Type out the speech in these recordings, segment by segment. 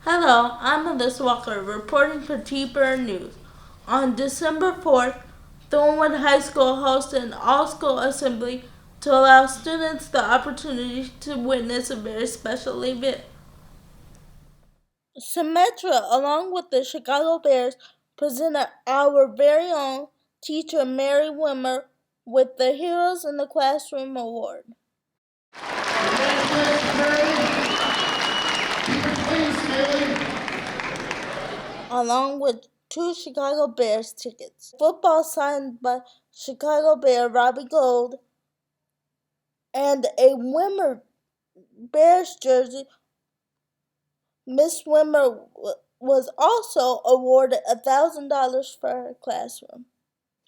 Hello, I'm Melissa Walker reporting for T-Bird News. On December 4th, Thornwood High School hosted an all-school assembly to allow students the opportunity to witness a very special event. Symetra, along with the Chicago Bears, presented our very own teacher Mary Wimmer with the Heroes in the Classroom Award. Along with 2 Chicago Bears tickets. Football signed by Chicago Bear Robbie Gould and a Wimmer Bears jersey. Miss Wimmer was also awarded $1,000 for her classroom.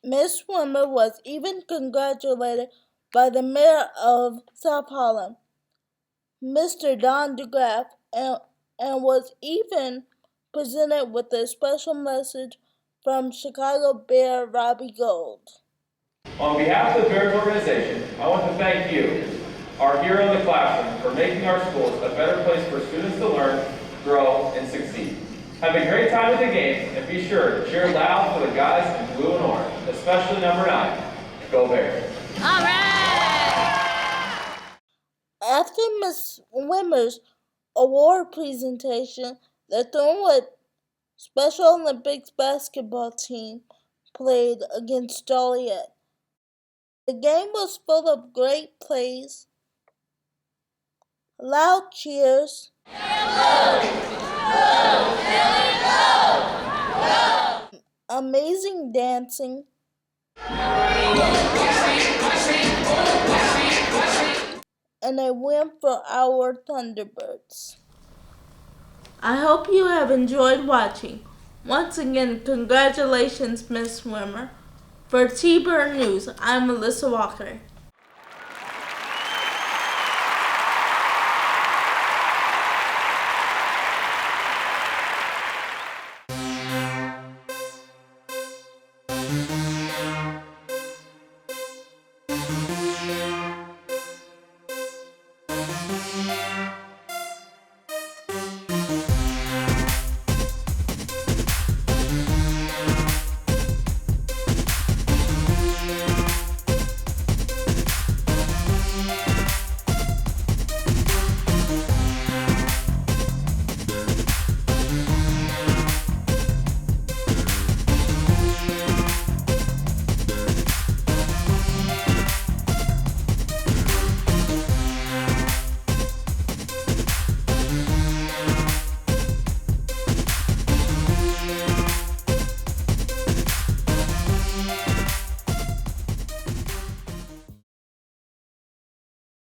Miss Wimmer was even congratulated by the mayor of South Holland, Mr. Don DeGraff, and was even presented with a special message from Chicago Bear Robbie Gould. On behalf of the Bears organization, I want to thank you, our hero in the classroom, for making our schools a better place for students to learn, grow, and succeed. Have a great time at the game, and be sure to cheer loud for the guys in blue and orange, especially number 9. Go Bears. All right! After Miss Wimmer's award presentation, the Thornwood Special Olympics basketball team played against Joliet. The game was full of great plays, loud cheers, amazing dancing, and a win for our Thunderbirds. I hope you have enjoyed watching. Once again, congratulations, Miss Wimmer. For T-Bird News, I'm Melissa Walker.